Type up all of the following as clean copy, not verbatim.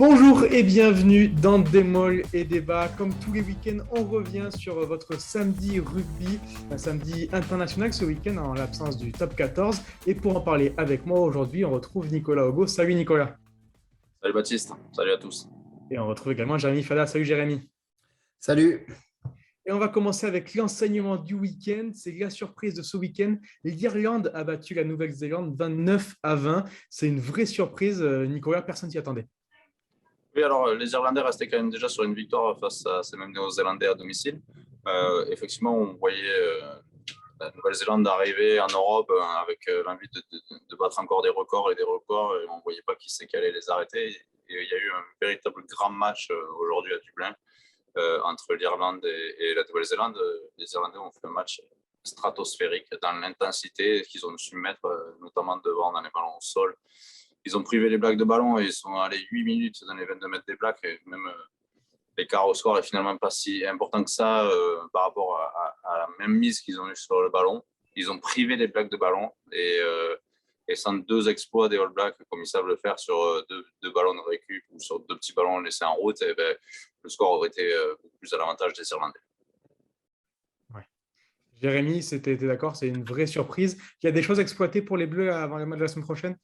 Bonjour et bienvenue dans Démol et Débat. Comme tous les week-ends, on revient sur votre samedi rugby, un samedi international ce week-end en l'absence du top 14. Et pour en parler avec moi aujourd'hui, on retrouve Nicolas Ogo. Salut Nicolas. Salut Baptiste, salut à tous. Et on retrouve également Jérémy Fada. Salut Jérémy. Salut. Et on va commencer avec l'enseignement du week-end. C'est la surprise de ce week-end. L'Irlande a battu la Nouvelle-Zélande 29-20. C'est une vraie surprise. Nicolas, personne s'y attendait. Oui, alors les Irlandais restaient quand même déjà sur une victoire face à ces mêmes Néo-Zélandais à domicile. Effectivement, on voyait la Nouvelle-Zélande arriver en Europe avec l'envie de battre encore des records et des records. Et on ne voyait pas qui c'est qui allait les arrêter. Et il y a eu un véritable grand match aujourd'hui à Dublin entre l'Irlande et la Nouvelle-Zélande. Les Irlandais ont fait un match stratosphérique dans l'intensité qu'ils ont su mettre, notamment devant dans les ballons au sol. Ils ont privé les Blacks de ballon et ils sont allés 8 minutes dans les 22 mètres des Blacks. Et même l'écart au score est finalement pas si important que ça par rapport à la même mise qu'ils ont eue sur le ballon. Ils ont privé les Blacks de ballon et sans deux exploits des All Blacks, comme ils savent le faire sur deux ballons de récup ou sur deux petits ballons laissés en route, et le score aurait été beaucoup plus à l'avantage des Irlandais. Ouais. Jérémy, t'es d'accord, c'est une vraie surprise. Il y a des choses exploitées pour les Bleus avant le match de la semaine prochaine?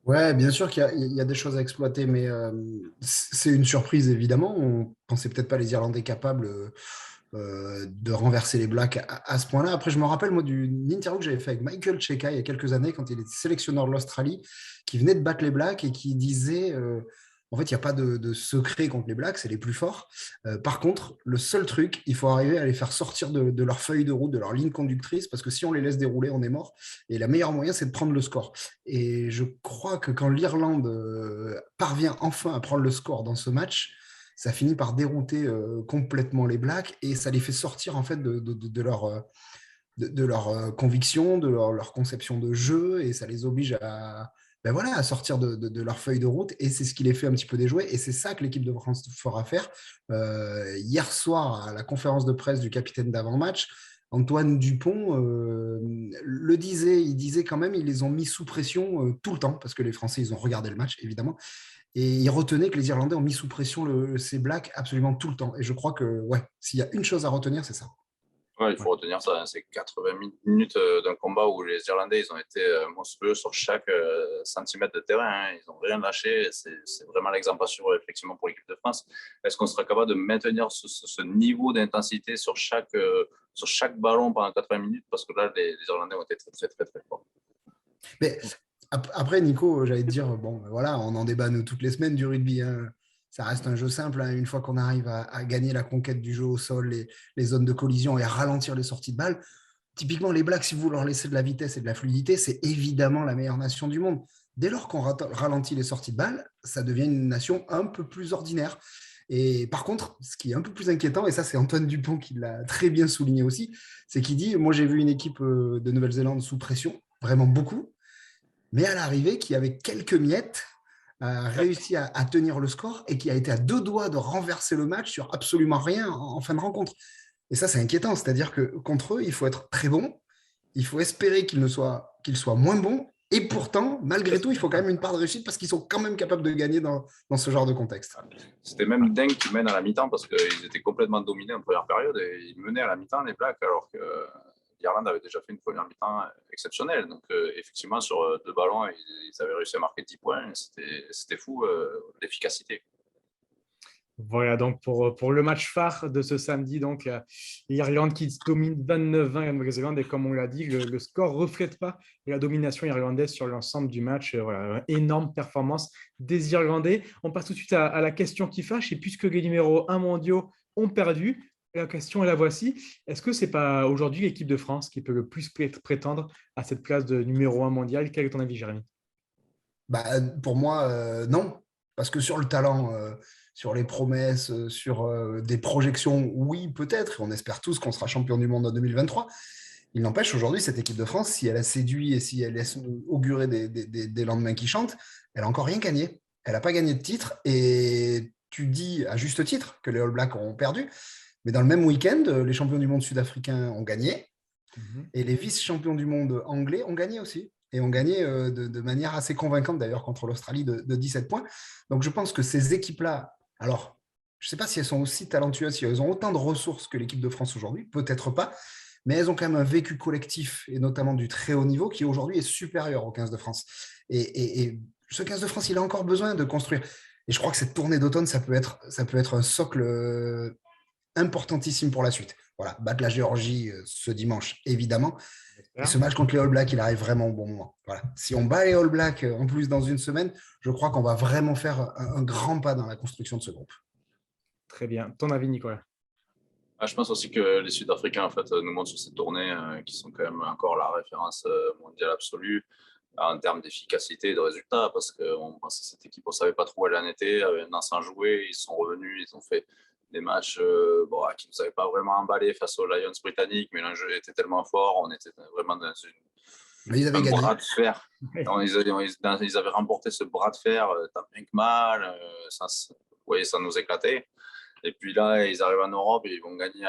Ouais, bien sûr qu'il y a des choses à exploiter, mais c'est une surprise évidemment. On pensait peut-être pas les Irlandais capables de renverser les Blacks à ce point-là. Après, je me rappelle moi d'une interview que j'avais fait avec Michael Cheika il y a quelques années quand il était sélectionneur de l'Australie, qui venait de battre les Blacks et qui disait en fait, il n'y a pas de secret contre les Blacks, c'est les plus forts. Par contre, le seul truc, il faut arriver à les faire sortir de leur feuille de route, de leur ligne conductrice, parce que si on les laisse dérouler, on est mort. Et la meilleure moyen, c'est de prendre le score. Et je crois que quand l'Irlande parvient enfin à prendre le score dans ce match, ça finit par dérouter complètement les Blacks et ça les fait sortir en fait de leur conviction, de leur conception de jeu et ça les oblige à sortir de leur feuille de route et c'est ce qui les fait un petit peu déjouer et c'est ça que l'équipe de France fera faire. Hier soir, à la conférence de presse du capitaine d'avant-match, Antoine Dupont le disait, il disait quand même, ils les ont mis sous pression tout le temps parce que les Français, ils ont regardé le match, évidemment. Et il retenait que les Irlandais ont mis sous pression ces Blacks absolument tout le temps. Et je crois que, ouais, s'il y a une chose à retenir, c'est ça. Ouais, il faut retenir ça, hein, c'est 80 minutes d'un combat où les Irlandais ils ont été monstrueux sur chaque centimètre de terrain, hein, ils n'ont rien lâché, c'est vraiment l'exemple à suivre effectivement pour l'équipe de France. Est-ce qu'on sera capable de maintenir ce niveau d'intensité sur chaque ballon pendant 80 minutes? Parce que là, les Irlandais ont été très, très, très, très forts. Mais après, Nico, j'allais te dire, bon, voilà, on en débat nous toutes les semaines du rugby, hein. Ça reste un jeu simple, hein. Une fois qu'on arrive à gagner la conquête du jeu au sol, les zones de collision et à ralentir les sorties de balles, typiquement les Blacks, si vous leur laissez de la vitesse et de la fluidité, c'est évidemment la meilleure nation du monde. Dès lors qu'on ralentit les sorties de balles, ça devient une nation un peu plus ordinaire. Et par contre, ce qui est un peu plus inquiétant, et ça c'est Antoine Dupont qui l'a très bien souligné aussi, c'est qu'il dit, moi j'ai vu une équipe de Nouvelle-Zélande sous pression, vraiment beaucoup, mais à l'arrivée qui avait quelques miettes a réussi à tenir le score et qui a été à deux doigts de renverser le match sur absolument rien en fin de rencontre. Et ça, c'est inquiétant. C'est-à-dire que contre eux, il faut être très bon, il faut espérer qu'ils soient moins bons, et pourtant, malgré tout, il faut quand même une part de réussite parce qu'ils sont quand même capables de gagner dans ce genre de contexte. C'était même dingue qu'ils mènent à la mi-temps parce qu'ils étaient complètement dominés en première période et ils menaient à la mi-temps les Blacks alors que l'Irlande avait déjà fait une première mi-temps exceptionnelle. Donc, effectivement, sur deux ballons, ils avaient réussi à marquer 10 points. C'était fou, l'efficacité. Voilà, donc pour le match phare de ce samedi, donc l'Irlande qui domine 29-20 la Nouvelle-Zélande et comme on l'a dit, le score ne reflète pas la domination irlandaise sur l'ensemble du match. Voilà, énorme performance des Irlandais. On passe tout de suite à la question qui fâche et puisque les numéros 1 mondiaux ont perdu, la question est la voici. Est-ce que ce n'est pas aujourd'hui l'équipe de France qui peut le plus prétendre à cette place de numéro 1 mondial? Quel est ton avis, Jérémy? Pour moi, non. Parce que sur le talent, sur les promesses, sur des projections, oui, peut-être. On espère tous qu'on sera champion du monde en 2023. Il n'empêche, aujourd'hui, cette équipe de France, si elle a séduit et si elle laisse augurer des lendemains qui chantent, elle n'a encore rien gagné. Elle n'a pas gagné de titre. Et tu dis, à juste titre, que les All Blacks ont perdu. Mais dans le même week-end, les champions du monde sud-africains ont gagné. Et les vice-champions du monde anglais ont gagné aussi. et ont gagné de manière assez convaincante d'ailleurs contre l'Australie de 17 points. Donc je pense que ces équipes-là, alors je ne sais pas si elles sont aussi talentueuses, si elles ont autant de ressources que l'équipe de France aujourd'hui, peut-être pas, mais elles ont quand même un vécu collectif, et notamment du très haut niveau, qui aujourd'hui est supérieur au 15 de France. Et ce 15 de France, il a encore besoin de construire. Et je crois que cette tournée d'automne, ça peut être un socle importantissime pour la suite. Voilà, battre la Géorgie ce dimanche, évidemment. Et ce match contre les All Blacks, il arrive vraiment au bon moment. Voilà. Si on bat les All Blacks en plus dans une semaine, je crois qu'on va vraiment faire un grand pas dans la construction de ce groupe. Très bien. Ton avis, Nicolas? Je pense aussi que les Sud-Africains en fait, nous montrent sur cette tournée qui sont quand même encore la référence mondiale absolue en termes d'efficacité et de résultats, parce qu'on pensait que cette équipe, on ne savait pas trop où elle en était, avait un an sans jouer, ils sont revenus, ils ont fait des matchs qui ne nous avaient pas vraiment emballé face aux Lions britanniques, mais l'enjeu était tellement fort, on était vraiment dans un bras de fer. Ils avaient remporté ce bras de fer tant bien que mal, ça nous éclatait. Et puis là, ils arrivent en Europe et ils vont gagner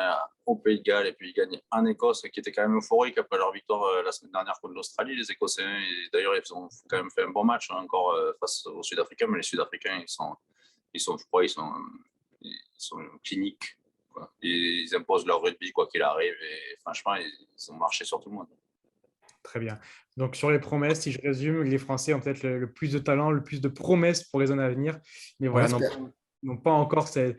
au Pays de Galles et puis ils gagnent en Écosse, qui était quand même euphorique après leur victoire la semaine dernière contre l'Australie, les Écossais. Et d'ailleurs, ils ont quand même fait un bon match encore face aux Sud-Africains, mais les Sud-Africains, ils sont cliniques, quoi. Ils imposent leur rugby quoi qu'il arrive et franchement, ils ont marché sur tout le monde. Très bien. Donc, sur les promesses, si je résume, les Français ont peut-être le plus de talent, le plus de promesses pour les années à venir. Mais voilà, n'ont pas encore cette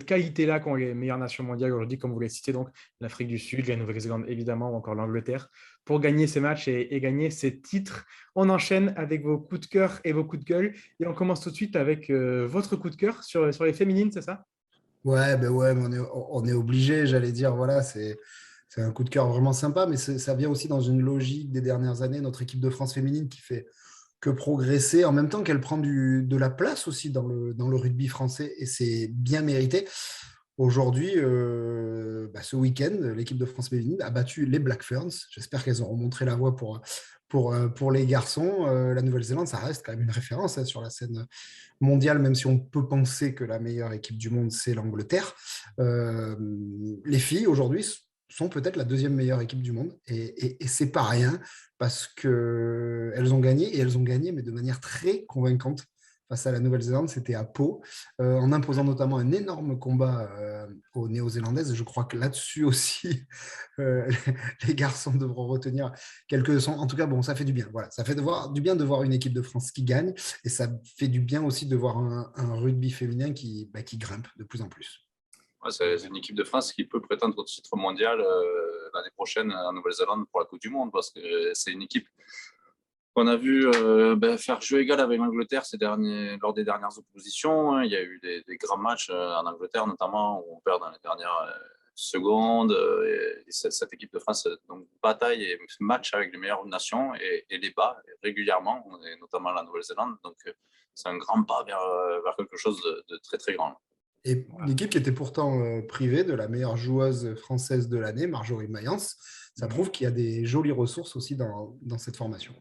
qualité-là qu'ont les meilleures nations mondiales aujourd'hui, comme vous l'avez cité, donc l'Afrique du Sud, la Nouvelle-Zélande évidemment, ou encore l'Angleterre, pour gagner ces matchs et gagner ces titres. On enchaîne avec vos coups de cœur et vos coups de gueule. Et on commence tout de suite avec votre coup de cœur sur les féminines, c'est ça? Ouais, mais on est obligé, j'allais dire, voilà, c'est un coup de cœur vraiment sympa, mais ça vient aussi dans une logique des dernières années, notre équipe de France féminine qui fait que progresser, en même temps qu'elle prend de la place aussi dans le rugby français, et c'est bien mérité. Aujourd'hui, ce week-end, l'équipe de France féminine a battu les Black Ferns. J'espère qu'elles auront montré la voie pour les garçons. La Nouvelle-Zélande, ça reste quand même une référence sur la scène mondiale, même si on peut penser que la meilleure équipe du monde, c'est l'Angleterre. Les filles, aujourd'hui, sont peut-être la deuxième meilleure équipe du monde. Et c'est pas rien, parce qu'elles ont gagné, et elles ont gagné, mais de manière très convaincante. Face à la Nouvelle-Zélande, c'était à Pau, en imposant notamment un énorme combat aux Néo-Zélandaises. Je crois que là-dessus aussi, les garçons devront retenir quelques leçons. En tout cas, bon, ça fait du bien. Voilà, ça fait du bien de voir une équipe de France qui gagne, et ça fait du bien aussi de voir un rugby féminin qui grimpe de plus en plus. Ouais, c'est une équipe de France qui peut prétendre au titre mondial l'année prochaine en Nouvelle-Zélande pour la Coupe du Monde, parce que c'est une équipe qu'on a vu faire jeu égal avec l'Angleterre lors des dernières oppositions. Hein. Il y a eu des grands matchs en Angleterre, notamment, où on perd dans les dernières secondes. Et cette équipe de France donc, bataille et match avec les meilleures nations et les bat régulièrement, et notamment la Nouvelle-Zélande. Donc, c'est un grand pas vers quelque chose de très, très grand. Et une équipe qui était pourtant privée de la meilleure joueuse française de l'année, Marjorie Mayence. Ça prouve qu'il y a des jolies ressources aussi dans cette formation.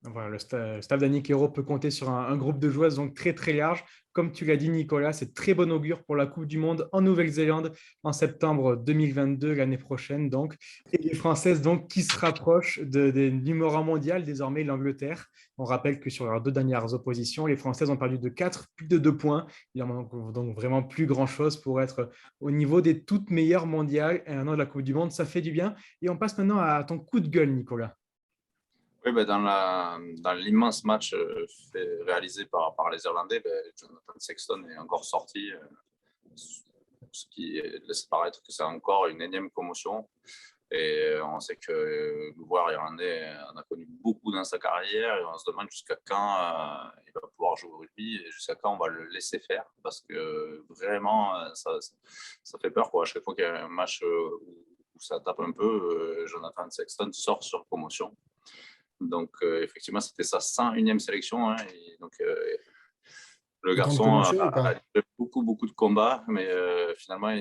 Voilà, le staff d'Annick Hérault peut compter sur un groupe de joueuses donc très très large. Comme tu l'as dit, Nicolas, c'est très bon augure pour la Coupe du Monde en Nouvelle-Zélande en septembre 2022, l'année prochaine. Donc. Et les Françaises donc, qui se rapprochent des numéros 1 mondial, désormais l'Angleterre. On rappelle que sur leurs 2 dernières oppositions, les Françaises ont perdu de 4, plus de 2 points. Il en manque donc vraiment plus grand-chose pour être au niveau des toutes meilleures mondiales. Et un an de la Coupe du Monde, ça fait du bien. Et on passe maintenant à ton coup de gueule, Nicolas. Oui, dans l'immense match réalisé par les Irlandais, Jonathan Sexton est encore sorti, ce qui laisse paraître que c'est encore une énième commotion. Et on sait que le joueur irlandais en a connu beaucoup dans sa carrière, et on se demande jusqu'à quand il va pouvoir jouer au rugby et jusqu'à quand on va le laisser faire, parce que vraiment ça fait peur, quoi. À chaque fois qu'il y a un match où ça tape un peu, Jonathan Sexton sort sur commotion. Donc, effectivement, c'était sa 101e sélection. Hein, et donc, le garçon a fait beaucoup de combats, mais finalement, la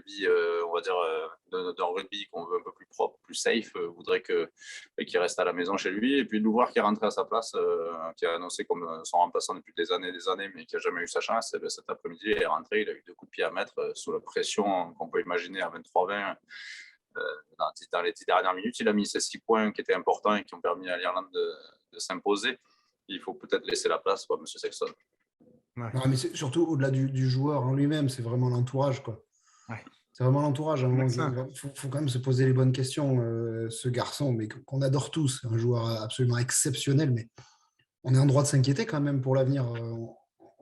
vie, on va dire, d'un rugby qu'on veut un peu plus propre, plus safe, voudrait qu'il reste à la maison chez lui. Et puis, le voir qui est rentré à sa place, qui a annoncé comme son remplaçant depuis des années, mais qui n'a jamais eu sa chance, cet après-midi, il est rentré, il a eu 2 coups de pied à mettre sous la pression qu'on peut imaginer à 23-20. Dans les 10 dernières minutes, il a mis ces 6 points qui étaient importants et qui ont permis à l'Irlande de s'imposer. Il faut peut-être laisser la place à M. Sexton. Ouais. Non, mais surtout, au-delà du joueur en lui-même, c'est vraiment l'entourage, quoi. Ouais. C'est vraiment l'entourage. Il faut quand même se poser les bonnes questions. Ce garçon, mais qu'on adore tous, un joueur absolument exceptionnel, mais on est en droit de s'inquiéter quand même pour l'avenir.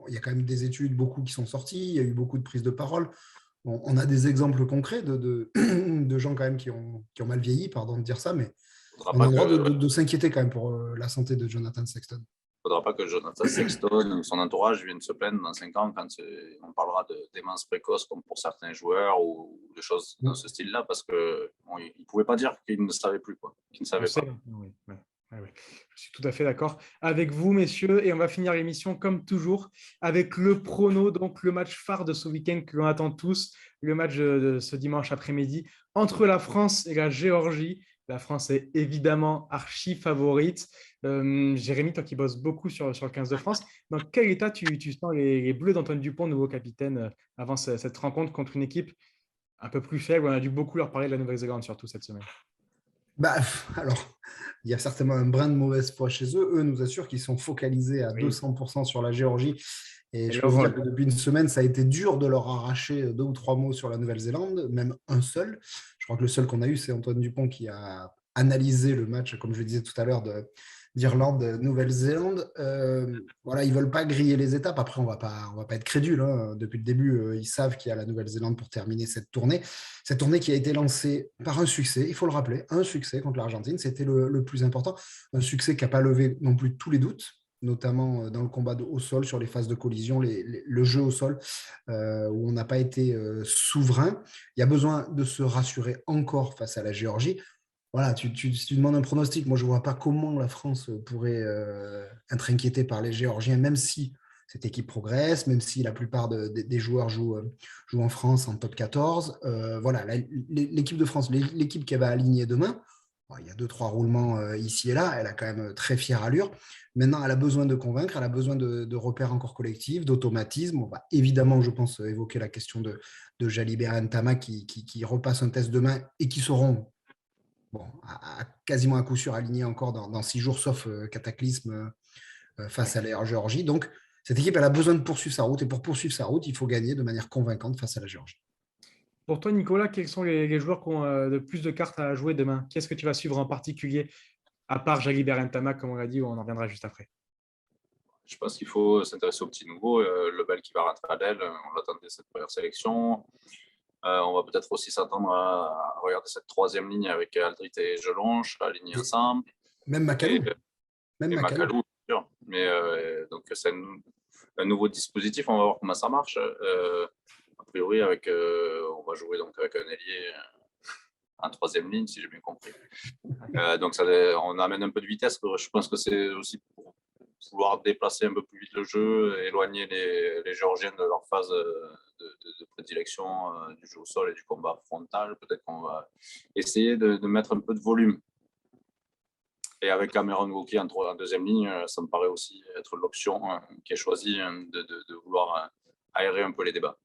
Il y a quand même des études, beaucoup qui sont sorties, il y a eu beaucoup de prises de parole. On a des exemples concrets de gens quand même qui ont mal vieilli, pardon de dire ça, mais on a le droit de s'inquiéter quand même pour la santé de Jonathan Sexton. Il ne faudra pas que Jonathan Sexton ou son entourage viennent se plaindre dans 5 ans quand on parlera de démence précoce comme pour certains joueurs ou de choses de ce style-là, parce qu'ils ne pouvaient pas dire qu'ils ne savaient plus, qu'ils ne savaient pas. Oui. Ouais. Je suis tout à fait d'accord avec vous, messieurs, et on va finir l'émission comme toujours avec le prono, donc le match phare de ce week-end que l'on attend tous, le match de ce dimanche après-midi entre la France et la Géorgie. La France est évidemment archi favorite. Jérémy, toi qui bosses beaucoup sur le 15 de France, dans quel état tu sens les Bleus d'Antoine Dupont, nouveau capitaine, avant cette rencontre contre une équipe un peu plus faible? On a dû beaucoup leur parler de la Nouvelle-Zélande, surtout cette semaine. Alors, il y a certainement un brin de mauvaise foi chez eux. Eux nous assurent qu'ils sont focalisés à 200% sur la Géorgie. Et je peux vous dire que depuis une semaine, ça a été dur de leur arracher 2 ou 3 mots sur la Nouvelle-Zélande, même un seul. Je crois que le seul qu'on a eu, c'est Antoine Dupont qui a analysé le match, comme je le disais tout à l'heure, d'Irlande-Nouvelle-Zélande. Voilà, ils ne veulent pas griller les étapes. Après, on va pas être crédule. Depuis le début, ils savent qu'il y a la Nouvelle-Zélande pour terminer cette tournée. Cette tournée qui a été lancée par un succès, il faut le rappeler, un succès contre l'Argentine. C'était le plus important. Un succès qui n'a pas levé non plus tous les doutes, notamment dans le combat au sol, sur les phases de collision, le jeu au sol, où on n'a pas été souverain. Il y a besoin de se rassurer encore face à la Géorgie. Voilà, tu demandes un pronostic. Moi, je ne vois pas comment la France pourrait être inquiétée par les Géorgiens, même si cette équipe progresse, même si la plupart des joueurs jouent en France en top 14. Voilà, l'équipe de France, l'équipe qui va aligner demain, il y a 2-3 roulements ici et là, elle a quand même très fière allure. Maintenant, elle a besoin de convaincre, elle a besoin de repères encore collectifs, d'automatisme. On va évidemment, je pense, évoquer la question de Jalibert et Ntama qui repassent un test demain et qui seront quasiment à coup sûr alignés encore dans 6 jours, sauf cataclysme face à la Géorgie. Donc, cette équipe, elle a besoin de poursuivre sa route. Et pour poursuivre sa route, il faut gagner de manière convaincante face à la Géorgie. Pour toi, Nicolas, quels sont les joueurs qui ont de plus de cartes à jouer demain? Qu'est-ce que tu vas suivre en particulier, à part Jalibert Ntama, comme on l'a dit, on en reviendra juste après? Je pense qu'il faut s'intéresser aux petits nouveaux. Lebel qui va rentrer à l'aile, on l'attendait cette première sélection. On va peut-être aussi s'attendre à regarder cette 3e ligne avec Aldrit et Jelonche alignés ensemble. Même Macalou. Macalou, bien sûr. Mais donc, c'est un nouveau dispositif. On va voir comment ça marche. A priori, on va jouer donc avec un ailier en 3e ligne, si j'ai bien compris. Donc, on amène un peu de vitesse. Je pense que c'est aussi pour vouloir déplacer un peu plus vite le jeu, éloigner les Géorgiens de leur phase de prédilection du jeu au sol et du combat frontal. Peut-être qu'on va essayer de mettre un peu de volume. Et avec Cameron Wauquiez en 2e ligne, ça me paraît aussi être l'option qui est choisie de vouloir aérer un peu les débats.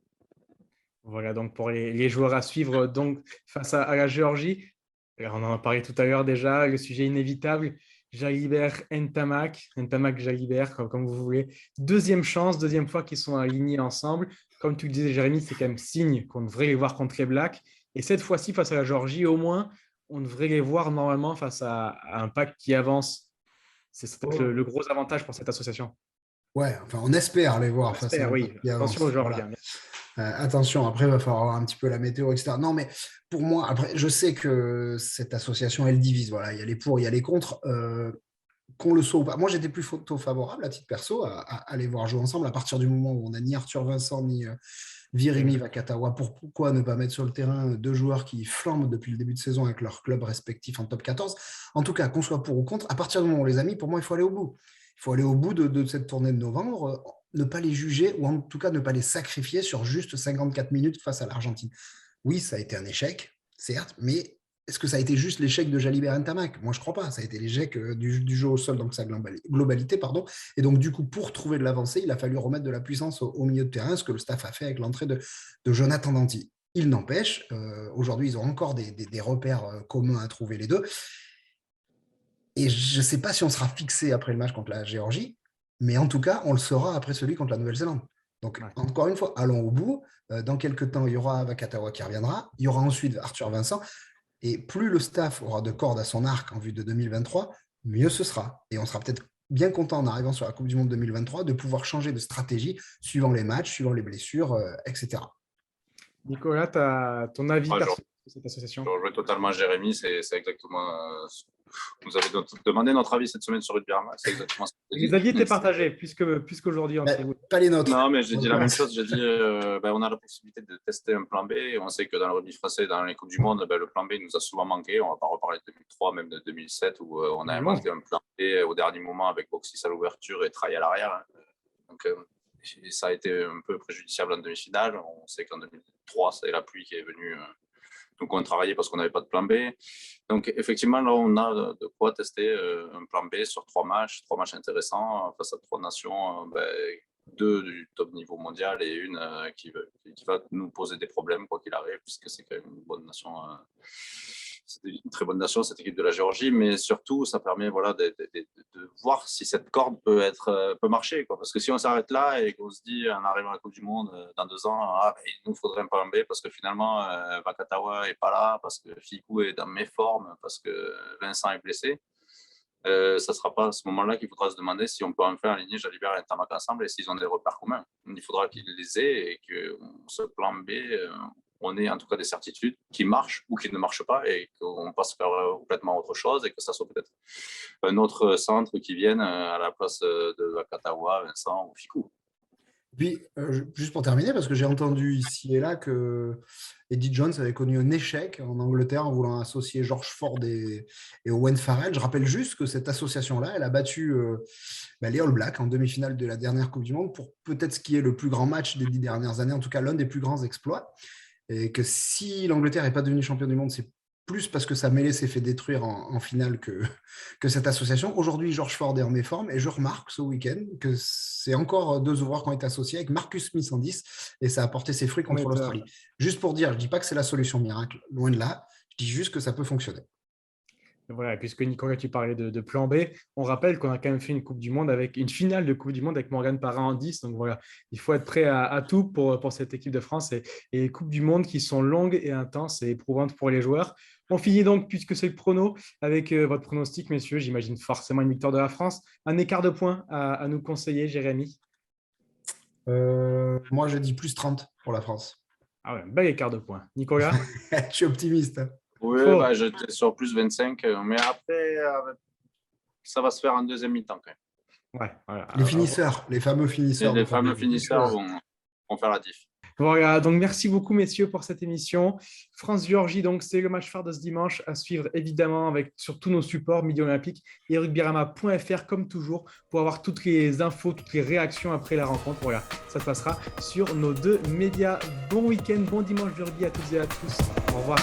Voilà, donc pour les joueurs à suivre donc, face à la Géorgie, on en a parlé tout à l'heure déjà, le sujet inévitable, Jalibert, Ntamak, Jalibert, comme vous voulez. 2e chance, 2e fois qu'ils sont alignés ensemble. Comme tu le disais, Jérémy, c'est quand même signe qu'on devrait les voir contre les Blacks. Et cette fois-ci, face à la Géorgie, au moins, on devrait les voir normalement face à un pack qui avance. C'est peut-être le gros avantage pour cette association. Ouais, enfin, on espère les voir face à un pack qui avance. Attention aux Géorgiens. Voilà. Attention, après, il va falloir voir un petit peu la météo, etc. Non, mais pour moi, après, je sais que cette association, elle divise. Voilà, il y a les pour, il y a les contre. Qu'on le soit ou pas. Moi, j'étais plus favorable, à titre perso, à aller voir jouer ensemble à partir du moment où on n'a ni Arthur Vincent, ni Virimi Vakatawa. Pourquoi ne pas mettre sur le terrain 2 joueurs qui flambent depuis le début de saison avec leurs clubs respectifs en top 14? En tout cas, qu'on soit pour ou contre, à partir du moment où les amis, pour moi, il faut aller au bout. Il faut aller au bout de cette tournée de novembre, ne pas les juger, ou en tout cas ne pas les sacrifier sur juste 54 minutes face à l'Argentine. Oui, ça a été un échec, certes, mais est-ce que ça a été juste l'échec de Jalibert Ntamak? Moi, je ne crois pas. Ça a été l'échec du jeu au sol dans sa globalité. Et donc, du coup, pour trouver de l'avancée, il a fallu remettre de la puissance au milieu de terrain, ce que le staff a fait avec l'entrée de Jonathan Danty. Il n'empêche, aujourd'hui, ils ont encore des repères communs à trouver les deux. Et je ne sais pas si on sera fixé après le match contre la Géorgie, mais en tout cas, on le saura après celui contre la Nouvelle-Zélande. Donc, encore une fois, allons au bout. Dans quelques temps, il y aura Vakatawa qui reviendra. Il y aura ensuite Arthur Vincent. Et plus le staff aura de cordes à son arc en vue de 2023, mieux ce sera. Et on sera peut-être bien content en arrivant sur la Coupe du Monde 2023 de pouvoir changer de stratégie suivant les matchs, suivant les blessures, etc. Nicolas, tu as ton avis Ouais, sur cette association? Je rejoins totalement Jérémy, c'est exactement. Vous avez demandé notre avis cette semaine sur Rudy Birama, c'est exactement ça. Les avis étaient partagés, plus qu'aujourd'hui entre vous. Pas les nôtres. Non, mais j'ai dit la même chose. J'ai dit on a la possibilité de tester un plan B. On sait que dans le rugby français, dans les Coupes du Monde, le plan B nous a souvent manqué. On ne va pas reparler de 2003, même de 2007, où on a inventé un plan B au dernier moment avec Boxis à l'ouverture et Traille à l'arrière. Donc, ça a été un peu préjudiciable en demi-finale. On sait qu'en 2003, c'est la pluie qui est venue nous contrarier parce qu'on n'avait pas de plan B. Donc, effectivement, là, on a de quoi tester un plan B sur 3 matchs intéressants face à 3 nations, 2 du top niveau mondial et une qui va nous poser des problèmes, quoi qu'il arrive, puisque c'est quand même une bonne nation. C'est une très bonne nation, cette équipe de la Géorgie, mais surtout, ça permet de voir si cette corde peut marcher, quoi. Parce que si on s'arrête là et qu'on se dit, en arrivant à la Coupe du Monde dans 2 ans, il nous faudrait un plan B parce que finalement, Vakatawa n'est pas là, parce que Fickou est dans méforme, parce que Vincent est blessé, ça ne sera pas à ce moment-là qu'il faudra se demander si on peut enfin aligner Jalibert et Ntamak ensemble et s'ils ont des repères communs. Il faudra qu'ils les aient et que ce plan B, on ait en tout cas des certitudes qui marchent ou qui ne marchent pas et qu'on passe faire complètement autre chose et que ça soit peut-être un autre centre qui vienne à la place de Vakatawa, Vincent ou Fickou. Puis, juste pour terminer, parce que j'ai entendu ici et là que Eddie Jones avait connu un échec en Angleterre en voulant associer George Ford et Owen Farrell. Je rappelle juste que cette association-là, elle a battu les All Blacks en demi-finale de la dernière Coupe du Monde pour peut-être ce qui est le plus grand match des 10 dernières années, en tout cas l'un des plus grands exploits. Et que si l'Angleterre n'est pas devenue champion du monde, c'est plus parce que sa mêlée s'est fait détruire en finale que cette association. Aujourd'hui, George Ford est en méforme et je remarque ce week-end que c'est encore 2 ouvreurs qui ont été associés avec Marcus Smith en 10 et ça a porté ses fruits contre l'Australie. Juste pour dire, je ne dis pas que c'est la solution miracle, loin de là, je dis juste que ça peut fonctionner. Voilà, puisque Nicolas, tu parlais de plan B, on rappelle qu'on a quand même fait une Coupe du Monde avec une finale de Coupe du Monde avec Morgan Parra en 10. Donc voilà, il faut être prêt à tout pour cette équipe de France et les Coupes du Monde qui sont longues et intenses et éprouvantes pour les joueurs. On finit donc, puisque c'est le prono, avec votre pronostic, messieurs. J'imagine forcément une victoire de la France. Un écart de points à nous conseiller, Jérémy? Moi, je dis plus 30 pour la France. Ah ouais, un bel écart de points. Nicolas? Je suis optimiste. Oui, j'étais sur plus 25, mais après, ça va se faire en deuxième mi-temps quand même. Ouais, voilà. Les finisseurs, les fameux finisseurs. Les fameux finisseurs vont faire la diff. Voilà, donc merci beaucoup messieurs pour cette émission. France-Géorgie, donc c'est le match phare de ce dimanche à suivre évidemment avec sur tous nos supports Midi Olympique et rugbyrama.fr comme toujours pour avoir toutes les infos, toutes les réactions après la rencontre. Voilà, ça passera sur nos 2 médias. Bon week-end, bon dimanche de rugby à toutes et à tous. Au revoir.